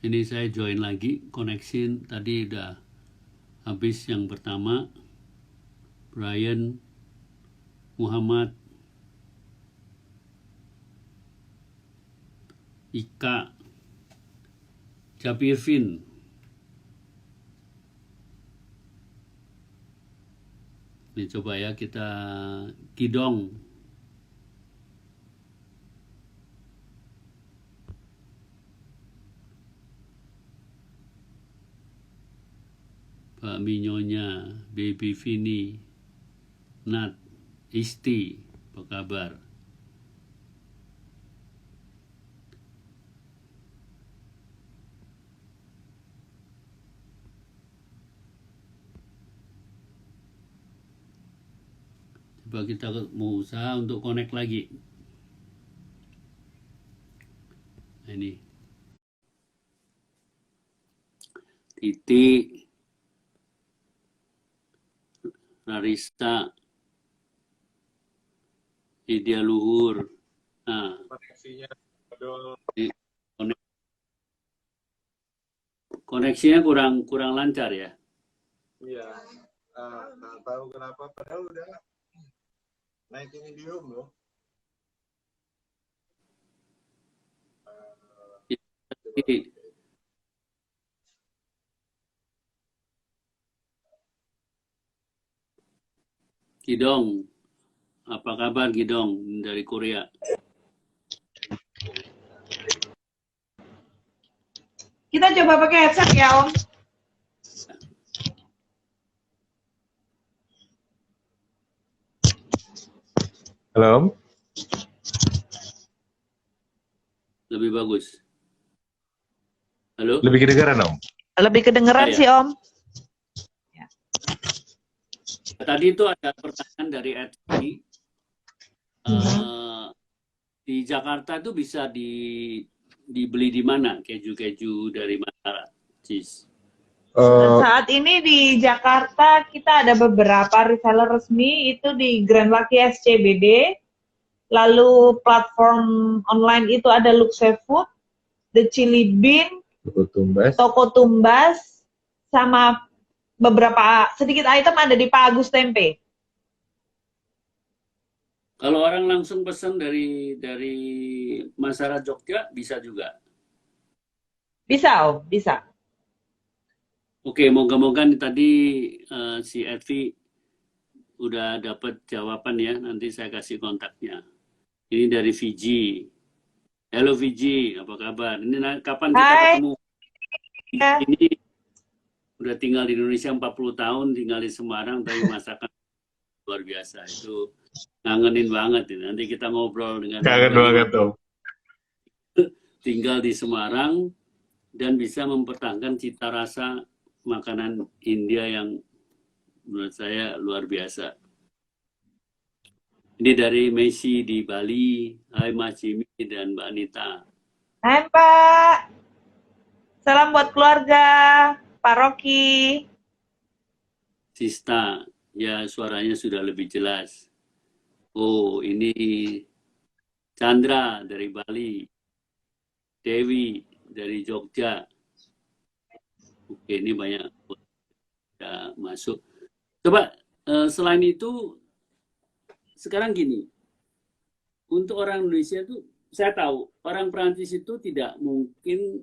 Ini saya join lagi, koneksi tadi udah habis yang pertama. Brian, Muhammad, Ika, Japirvin. Ini coba ya kita Kidong. Pak Minyonya, Baby Vini, Nat, Isti, apa kabar? Coba kita mau usaha untuk connect lagi. Nah, ini. Titi, Larissa, Lydia Luhur. Nah, Koneksinya, aduh. Koneksinya kurang lancar ya? Iya, nggak tahu kenapa, padahal udah naikin Indium loh. Gidong, apa kabar Gidong dari Korea? Kita coba pakai headset ya, Om. Halo, Om. Lebih bagus. Halo? Lebih kedengaran, Om? Lebih kedengeran sih, Om. Ya. Tadi itu ada pertanyaan dari Edvi. Di Jakarta itu bisa dibeli di mana keju-keju dari mana, Cis? Saat ini di Jakarta kita ada beberapa reseller resmi, itu di Grand Lucky SCBD, lalu platform online itu ada Luxe Food, The Chili Bean, Toko Tumbas, sama beberapa sedikit item ada di Pak Agus Tempe. Kalau orang langsung pesan dari masyarakat Jogja bisa juga? Bisa, Om, bisa. Oke, moga-moga tadi si Edvi udah dapat jawaban ya, nanti saya kasih kontaknya. Ini dari Fiji. Halo Fiji, apa kabar? Ini kapan kita ketemu? Ini udah tinggal di Indonesia 40 tahun, tinggal di Semarang, tapi masakan luar biasa. Itu ngangenin banget. Nanti kita ngobrol dengan kangen banget, Om. Tinggal di Semarang dan bisa mempertahankan cita rasa makanan India yang menurut saya luar biasa. Ini dari Messi di Bali. Hai Mas Jimmy dan Mbak Anita. Hai Pak. Salam buat keluarga, Pak Rocky. Sista, ya suaranya sudah lebih jelas. Oh, ini Chandra dari Bali. Dewi dari Jogja. Oke, ini banyak ya, masuk. Coba selain itu, sekarang gini, untuk orang Indonesia itu, saya tahu orang Perancis itu tidak mungkin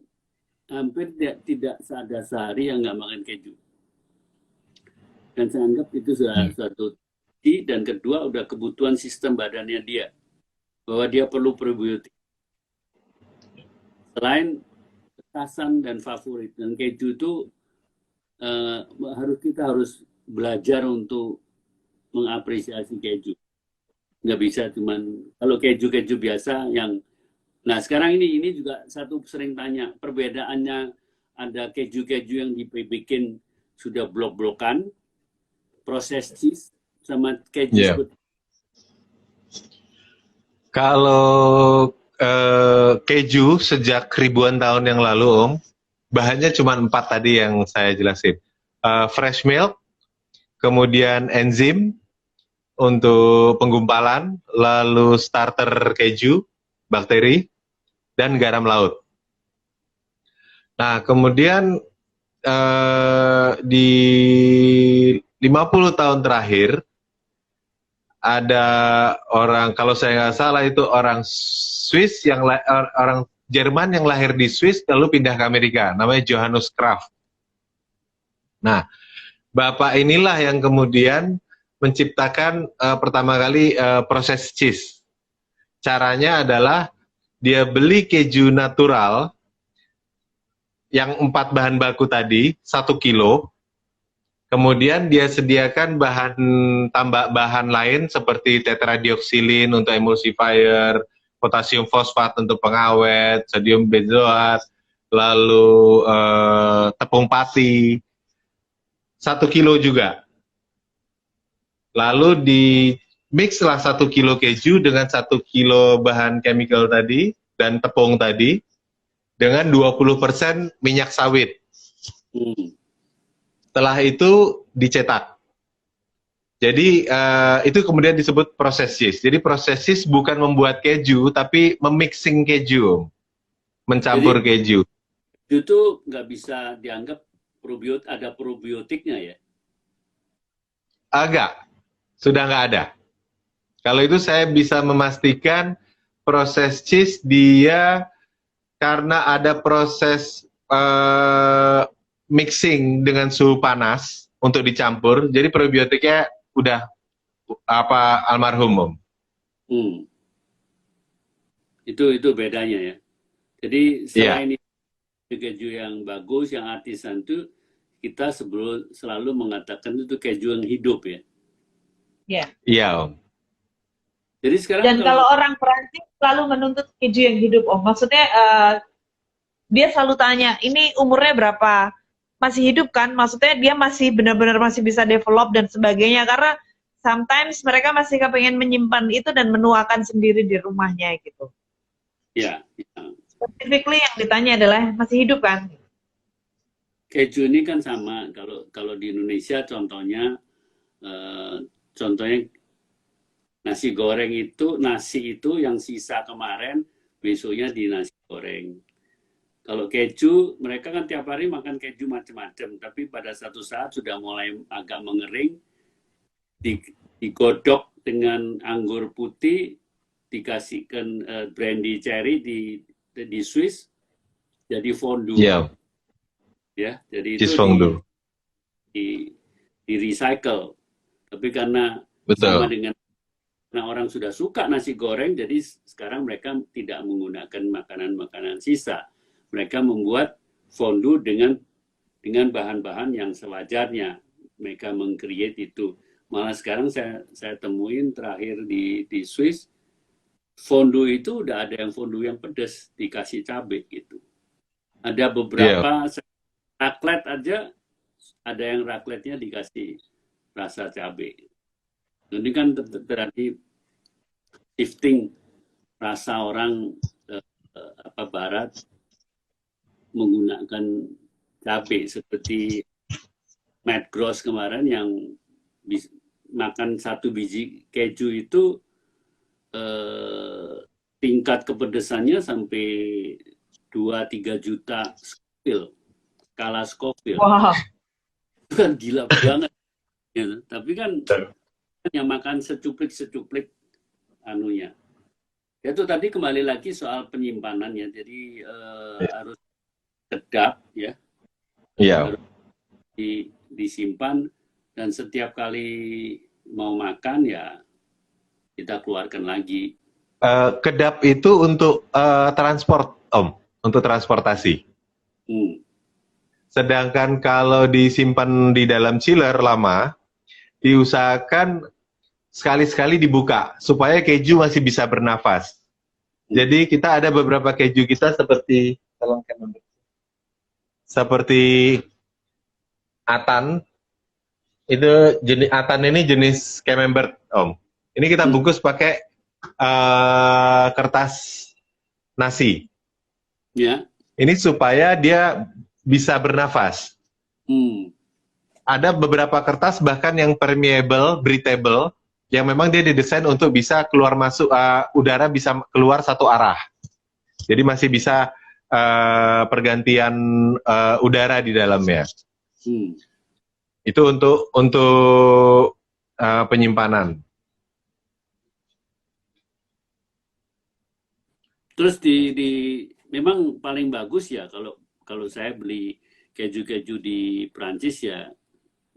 hampir tidak ada sehari yang nggak makan keju. Dan saya anggap itu sudah satu. Dan kedua, udah kebutuhan sistem badannya dia. Bahwa dia perlu probiotik. Selain ketasan dan favorit. Dan keju itu kita harus belajar untuk mengapresiasi keju. Nggak bisa cuman, kalau keju-keju biasa yang, nah sekarang ini juga satu sering tanya, perbedaannya ada keju-keju yang dibikin sudah blok-blokan, proses cheese, sama keju Kalau keju sejak ribuan tahun yang lalu, Om, bahannya cuma 4 tadi yang saya jelasin. Fresh milk, kemudian enzim untuk penggumpalan, lalu starter keju, bakteri, dan garam laut. Nah, kemudian di 50 tahun terakhir ada orang, kalau saya nggak salah itu orang Swiss yang orang Jerman yang lahir di Swiss lalu pindah ke Amerika, namanya Johannes Kraft. Nah, bapak inilah yang kemudian menciptakan pertama kali proses cheese. Caranya adalah dia beli keju natural yang 4 bahan baku tadi, 1 kilo. Kemudian dia sediakan bahan lain seperti tetradioxylin untuk emulsifier, potasium fosfat untuk pengawet, sodium benzoat, lalu tepung pati, 1 kilo juga. Lalu di mix lah 1 kilo keju dengan 1 kilo bahan chemical tadi dan tepung tadi dengan 20% minyak sawit. Setelah itu dicetak. Jadi itu kemudian disebut proses yeast. Jadi proses yeast bukan membuat keju, tapi memixing keju, mencampur keju. Itu nggak bisa dianggap ada probiotiknya ya? Agak, sudah nggak ada. Kalau itu saya bisa memastikan proses cheese dia karena ada proses mixing dengan suhu panas untuk dicampur, jadi probiotiknya udah almarhum. Itu bedanya ya. Jadi selain keju yang bagus, yang artisan itu kita selalu mengatakan itu keju yang hidup ya. Iya. Iya, Om. Jadi sekarang kalau orang Perancis selalu menuntut keju yang hidup, Om. Maksudnya dia selalu tanya, ini umurnya berapa? Masih hidup kan? Maksudnya dia masih benar-benar masih bisa develop dan sebagainya, karena sometimes mereka masih kepengen menyimpan itu dan menuakan sendiri di rumahnya gitu. Ya. Specifically yang ditanya adalah masih hidup kan? Keju ini kan sama, kalau di Indonesia contohnya nasi goreng itu, nasi itu yang sisa kemarin besoknya di nasi goreng. Kalau keju, mereka kan tiap hari makan keju macam-macam, tapi pada satu saat sudah mulai agak mengering, digodok dengan anggur putih, dikasihkan brandy cherry di Swiss, jadi fondue. Yeah. Ya, jadi cheese itu fondue. di recycle. Tapi karena betul, sama dengan orang sudah suka nasi goreng, jadi sekarang mereka tidak menggunakan makanan-makanan sisa. Mereka membuat fondue dengan bahan-bahan yang sewajarnya. Mereka meng-create itu. Malah sekarang saya temuin terakhir di Swiss, fondue itu udah ada yang fondue yang pedas, dikasih cabai gitu. Ada beberapa raclette aja, ada yang raclette-nya dikasih rasa cabai. Ini kan terjadi shifting rasa orang barat menggunakan cabai, seperti Matt Gross kemarin yang makan 1 biji keju itu tingkat kepedesannya sampai 2-3 juta skala Scoville. Wow. Itu kan gila banget. Ya, tapi kan yang makan secuplik anunya. Itu tadi kembali lagi soal penyimpanannya. Jadi harus kedap ya. Iya. Harus disimpan, dan setiap kali mau makan ya kita keluarkan lagi. Kedap itu untuk transport, Om, untuk transportasi. Sedangkan kalau disimpan di dalam chiller lama, diusahakan sekali-sekali dibuka supaya keju masih bisa bernafas. Jadi kita ada beberapa keju kita seperti Atan. Itu jenis Atan ini jenis Camembert, Om. Ini kita bungkus pakai kertas nasi. Ya. Ini supaya dia bisa bernafas. Ada beberapa kertas bahkan yang permeable, breathable, yang memang dia didesain untuk bisa keluar masuk udara bisa keluar satu arah. Jadi masih bisa pergantian udara di dalamnya. Hmm. Itu untuk penyimpanan. Terus memang paling bagus ya kalau saya beli keju-keju di Prancis ya,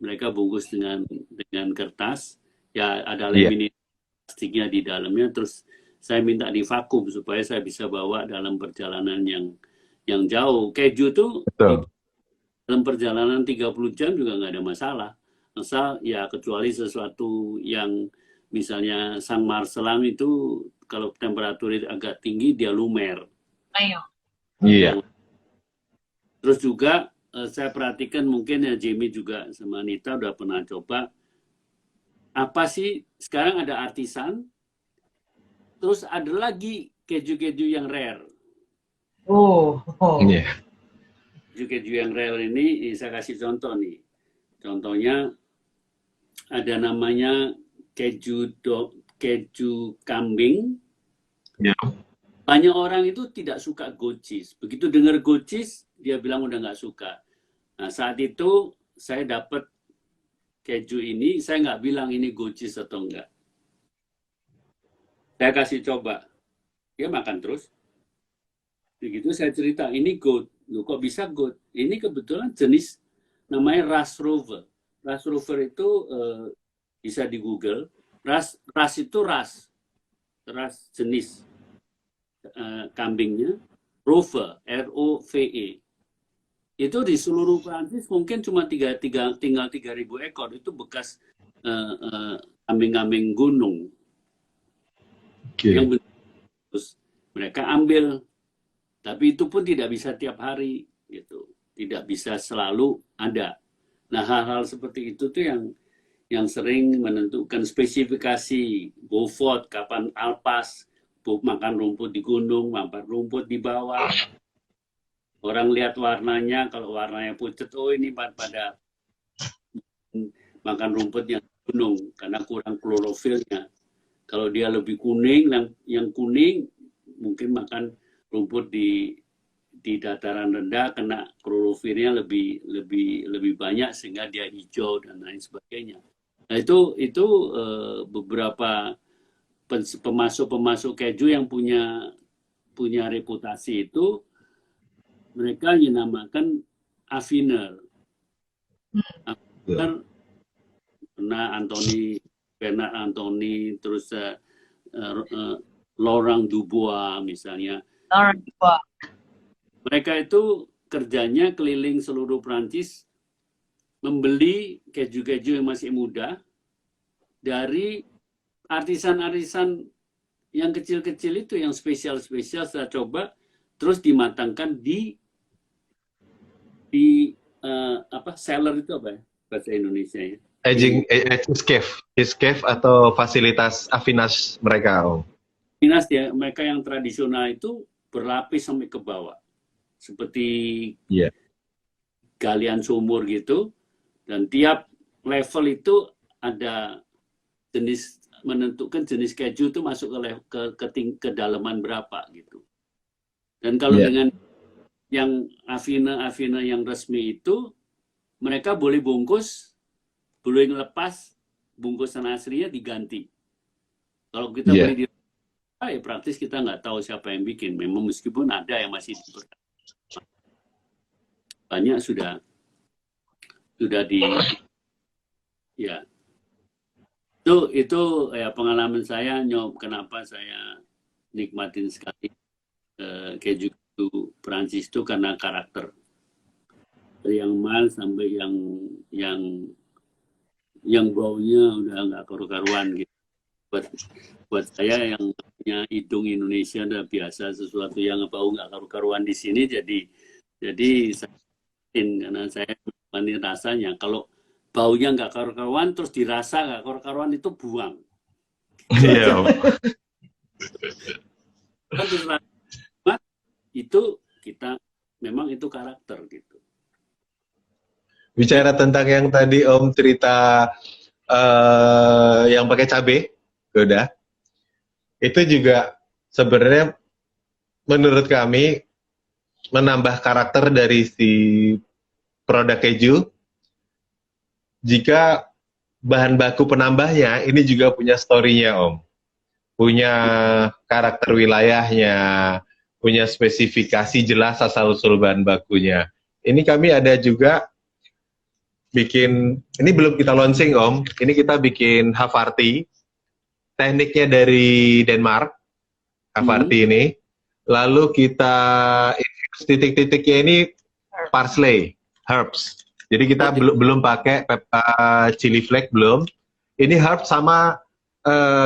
mereka bungkus dengan kertas, ya ada laminate plastiknya di dalamnya, terus saya minta divakum supaya saya bisa bawa dalam perjalanan yang jauh. Keju tuh dalam perjalanan 30 jam juga nggak ada masalah. Asal ya kecuali sesuatu yang misalnya sang marselam itu kalau temperatur agak tinggi dia lumer. Ayo. Iya. Terus juga saya perhatikan mungkin ya Jamie juga sama Anita udah pernah coba. Apa sih sekarang ada artisan, terus ada lagi keju-keju yang rare. Yeah. Keju-keju yang rare ini saya kasih contoh nih. Contohnya ada namanya keju kambing. Yeah. Banyak orang itu tidak suka goat cheese. Begitu dengar goat cheese, dia bilang udah nggak suka. Nah, saat itu saya dapat keju ini, saya nggak bilang ini goat cheese atau enggak. Saya kasih coba. Dia makan terus. Begitu saya cerita, ini goat. Loh, kok bisa goat? Ini kebetulan jenis namanya Ras Rover. Ras Rover itu bisa di Google. Ras itu ras jenis kambingnya. Rover, R-O-V-E. Itu di seluruh Prancis mungkin cuma tinggal 3.000 ekor. Itu bekas kambing-kambing gunung. Yang terus mereka ambil, tapi itu pun tidak bisa tiap hari, gitu. Tidak bisa selalu ada. Nah, hal-hal seperti itu tuh yang sering menentukan spesifikasi Beaufort, kapan Alpas, makan rumput di gunung, makan rumput di bawah. Orang lihat warnanya, kalau warnanya pucat, oh ini pada makan rumput yang gunung karena kurang klorofilnya. Kalau dia lebih kuning, yang kuning mungkin makan rumput di dataran rendah kena klorofilnya lebih banyak sehingga dia hijau dan lain sebagainya. Nah itu beberapa pemasok keju yang punya reputasi itu mereka dinamakan affiner. Bernard Anthony, terus Laurent Dubois misalnya. Laurent Dubois. Mereka itu kerjanya keliling seluruh Prancis membeli keju-keju yang masih muda dari artisan-artisan yang kecil-kecil itu, yang spesial-spesial saya coba, terus dimatangkan di cellar itu apa ya bahasa Indonesia ya? Cheese cave atau fasilitas afinas mereka. Afinas ya, mereka yang tradisional itu berlapis sampai ke bawah, seperti galian sumur gitu, dan tiap level itu ada menentukan jenis keju itu masuk ke kedalaman berapa gitu. Dan kalau dengan yang afina yang resmi itu, mereka boleh bungkus, boleh ngelepas bungkusan aslinya diganti. Kalau kita beli di ya praktis kita nggak tahu siapa yang bikin. Memang meskipun ada yang masih banyak sudah ya itu ya pengalaman saya, kenapa saya nikmatin sekali keju Prancis itu karena karakter, dari yang mild sampai yang baunya udah nggak karu-karuan gitu. Buat saya yang punya hidung Indonesia udah biasa sesuatu yang bau nggak karu-karuan di sini, jadi saya karena saya menikmati rasanya. Kalau baunya nggak karu-karuan terus dirasa nggak karu-karuan itu buang. Itu kita memang itu karakter gitu. Bicara tentang yang tadi Om cerita yang pakai cabai, udah, itu juga sebenarnya menurut kami menambah karakter dari si produk keju, jika bahan baku penambahnya ini juga punya story-nya, Om. Punya karakter wilayahnya, punya spesifikasi jelas asal-usul bahan bakunya. Ini kami ada juga bikin, ini belum kita launching, Om. Ini kita bikin Havarti, tekniknya dari Denmark, Havarti ini. Lalu kita infuse titik-titiknya ini parsley, herbs. Jadi kita belum pakai chili flake, belum. Ini herbs sama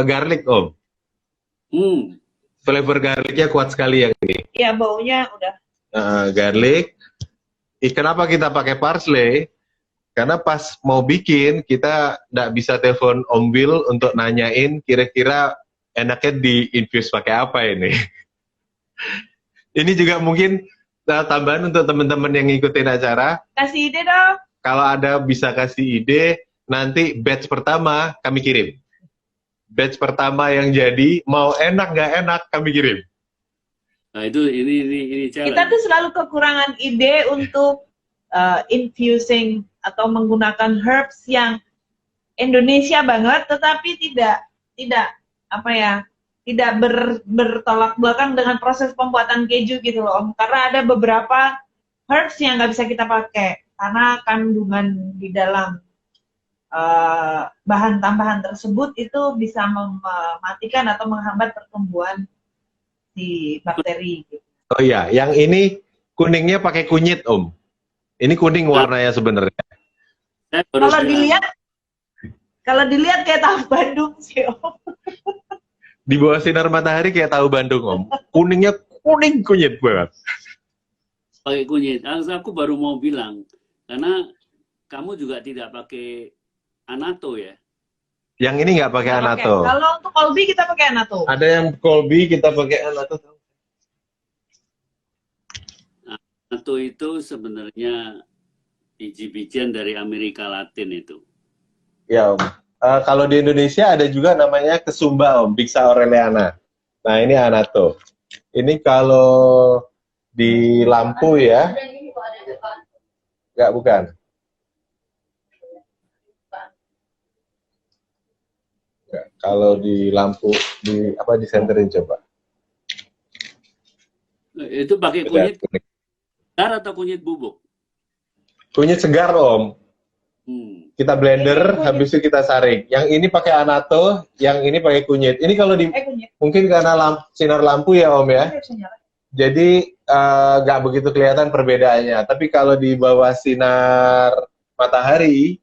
garlic, Om. Flavor garlicnya kuat sekali yang ini. Iya, baunya udah. Garlic. Kenapa kita pakai parsley? Karena pas mau bikin, kita nggak bisa telepon Om Will untuk nanyain kira-kira enaknya di-infuse pakai apa ini. Ini juga mungkin tambahan untuk teman-teman yang ngikutin acara. Kasih ide dong. Kalau ada bisa kasih ide, nanti batch pertama kami kirim. Batch pertama yang jadi, mau enak nggak enak, kami kirim. Nah itu ini challenge. Kita tuh selalu kekurangan ide untuk infusing atau menggunakan herbs yang Indonesia banget, tetapi tidak apa ya, tidak bertolak belakang dengan proses pembuatan keju gitu loh, Om. Karena ada beberapa herbs yang nggak bisa kita pakai karena kandungan di dalam bahan tambahan tersebut itu bisa mematikan atau menghambat pertumbuhan si bakteri. Gitu. Oh iya, yang ini kuningnya pakai kunyit, Om. Ini kuning warnanya sebenarnya. Kalau dilihat kayak tahu Bandung sih, Om. Di bawah sinar matahari kayak tahu Bandung, Om. Kuningnya kuning kunyit banget. Pakai kunyit. Aku baru mau bilang, karena kamu juga tidak pakai Anato ya? Yang ini nggak pakai Anato. Kalau untuk Colby kita pakai Anato. Ada yang Colby kita pakai Anato. Anato itu sebenarnya biji-bijian dari Amerika Latin itu. Ya, Om. Kalau di Indonesia ada juga namanya kesumba, Om, Bixa Aureliana. Nah, ini Anato. Ini kalau di lampu ya. Nggak, bukan. Nggak. Kalau di lampu, di senterin coba. Itu pakai kunyit segar atau kunyit bubuk? Kunyit segar, Om. Kita blender, habis itu kita saring. Yang ini pakai Anato, yang ini pakai kunyit. Ini kalau mungkin karena sinar lampu ya, Om ya. Jadi nggak begitu kelihatan perbedaannya. Tapi kalau di bawah sinar matahari,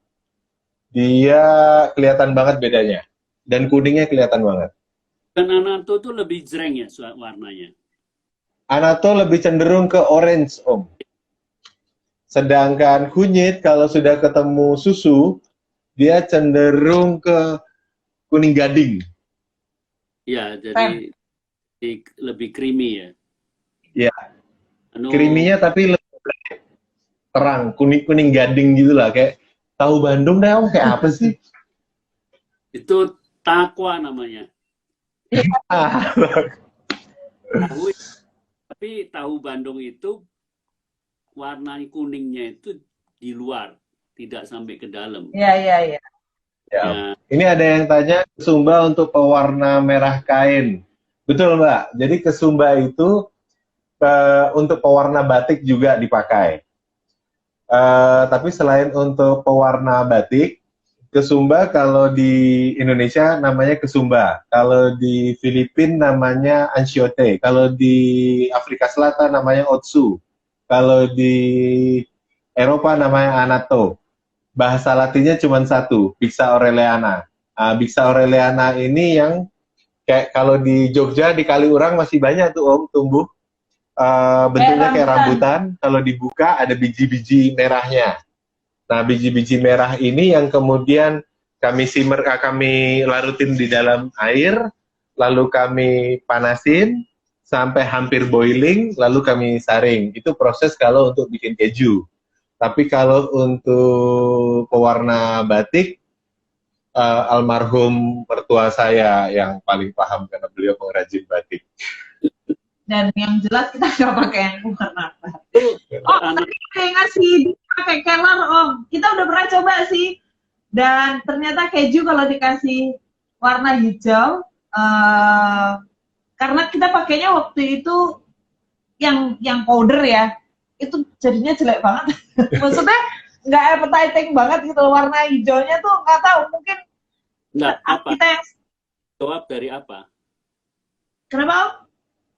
dia kelihatan banget bedanya. Dan kuningnya kelihatan banget. Dan Anato tuh lebih jreng ya warnanya? Anato lebih cenderung ke orange, Om. Sedangkan kunyit kalau sudah ketemu susu, dia cenderung ke kuning gading. Iya, jadi lebih creamy ya. Iya. Creamy-nya tapi lebih terang, kuning gading gitu lah, kayak tahu Bandung deh, Om, kayak apa sih? Itu takwa namanya. Tapi tahu Bandung itu warna kuningnya itu di luar, tidak sampai ke dalam. Iya. Ya. Ini ada yang tanya kesumba untuk pewarna merah kain. Betul, Mbak. Jadi kesumba itu untuk pewarna batik juga dipakai. Tapi selain untuk pewarna batik, kesumba kalau di Indonesia namanya kesumba. Kalau di Filipina namanya ansiote. Kalau di Afrika Selatan namanya otsu. Kalau di Eropa namanya Anato. Bahasa latinnya cuma satu, Bixa Aureliana. Bixa Aureliana ini yang kayak kalau di Jogja, di Kaliurang masih banyak tuh, Om, tumbuh. Bentuknya kayak rambutan. Kalau dibuka ada biji-biji merahnya. Nah, biji-biji merah ini yang kemudian kami larutin di dalam air, lalu kami panasin, sampai hampir boiling, lalu kami saring. Itu proses kalau untuk bikin keju. Tapi kalau untuk pewarna batik, almarhum mertua saya yang paling paham karena beliau pengrajin batik. Dan yang jelas kita nggak pakai yang warna apa. Itu Oh, anak tadi ada yang ngasih pakai kelor, Om. Kita udah pernah coba sih. Dan ternyata keju kalau dikasih warna hijau, karena kita pakainya waktu itu yang powder ya, itu jadinya jelek banget. Maksudnya nggak appetizing banget gitu loh, warna hijaunya tuh nggak tahu, mungkin enggak apa? kita yang Jawab dari apa? kenapa Om?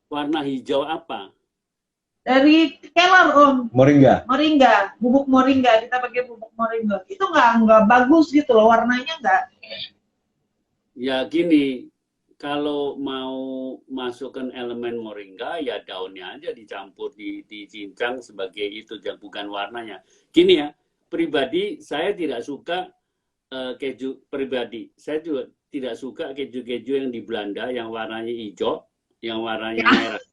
Warna hijau apa? Dari kelor Om, Moringa. moringa, bubuk moringa, kita pakai bubuk moringa. Itu nggak bagus gitu loh, warnanya nggak. Ya gini, kalau mau masukkan elemen moringa, ya daunnya aja dicampur, dicincang sebagai itu, bukan warnanya. Gini ya, pribadi saya tidak suka keju pribadi. Saya juga tidak suka keju-keju yang di Belanda yang warnanya hijau, yang warnanya merah.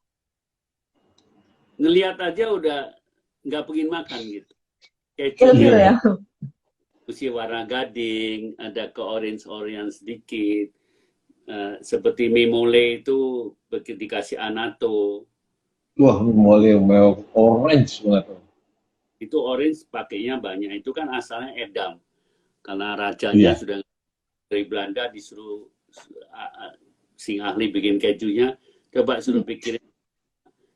Ngelihat aja udah nggak pengen makan gitu. Keju Ilfil ya. mesti warna gading, ada ke orange sedikit. Seperti mimole itu dikasih anato. Wah, mulai orange banget. Itu orange pakainya banyak. Itu kan asalnya Edam. Karena rajanya sudah dari Belanda disuruh sing ahli bikin kejunya. Coba suruh pikirin.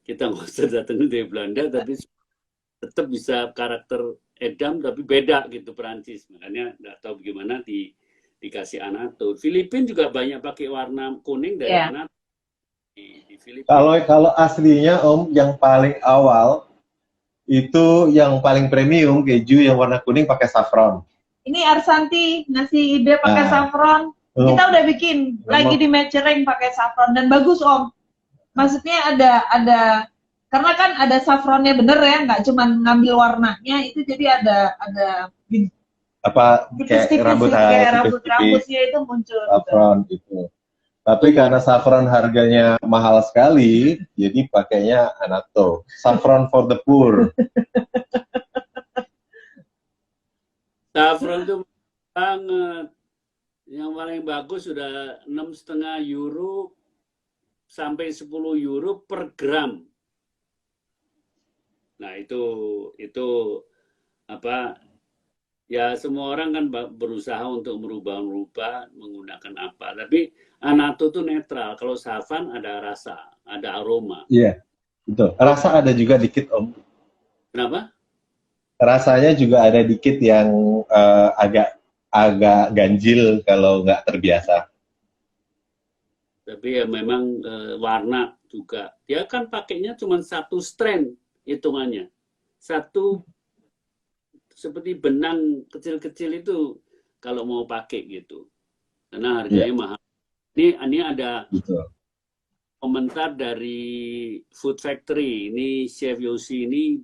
Kita nggak usah datang dari Belanda, tapi tetap bisa karakter Edam, tapi beda gitu Perancis. Makanya nggak tahu bagaimana dikasih anato. Filipina juga banyak pakai warna kuning dari anato di Filipina. Kalau aslinya Om, yang paling awal itu yang paling premium keju yang warna kuning pakai saffron. Ini Arsanti ngasih ide pakai saffron. Kita udah bikin lagi di maturing pakai saffron dan bagus Om. Maksudnya ada karena kan ada saffronnya bener ya, nggak cuma ngambil warnanya, itu jadi ada apa kayak rambut-rambutnya itu muncul. Saffron gitu. Tapi karena saffron harganya mahal sekali, jadi pakainya anato. Saffron for the poor. Saffron itu banget. Yang paling bagus sudah 6,5 euro sampai 10 euro per gram. Nah, itu apa? Ya semua orang kan berusaha untuk merubah menggunakan apa. Tapi anato itu netral. Kalau saffron ada rasa, ada aroma. Iya, betul. Rasa ada juga dikit Om. Kenapa? Rasanya juga ada dikit yang agak ganjil kalau nggak terbiasa. Tapi ya memang warna juga. Dia kan pakainya cuma satu strand hitungannya. Satu seperti benang kecil-kecil itu kalau mau pakai gitu. Karena harganya mahal. Ini ada komentar dari Food Factory. Ini Chef Yossi ini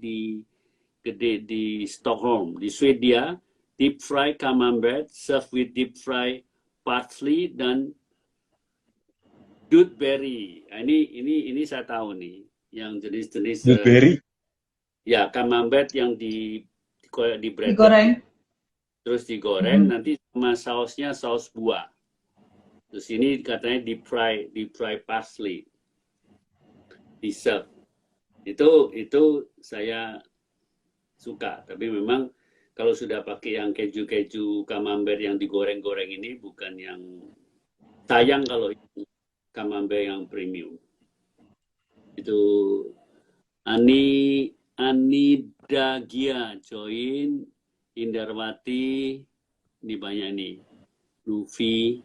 gede di Stockholm, di Swedia. Deep fry camembert, served with deep fry parsley dan Dudberry. Nah, ini saya tahu nih, yang jenis-jenis Dudberry. Ya, camembert yang digoreng. Terus digoreng, nanti sama sausnya saus buah. Terus ini katanya deep fry parsley. Di serve. Itu saya suka, tapi memang kalau sudah pakai yang keju camembert yang digoreng-goreng ini bukan yang sayang kalau camembert yang premium. Itu Dagia join, Indarwati, ini banyak nih. Luffy,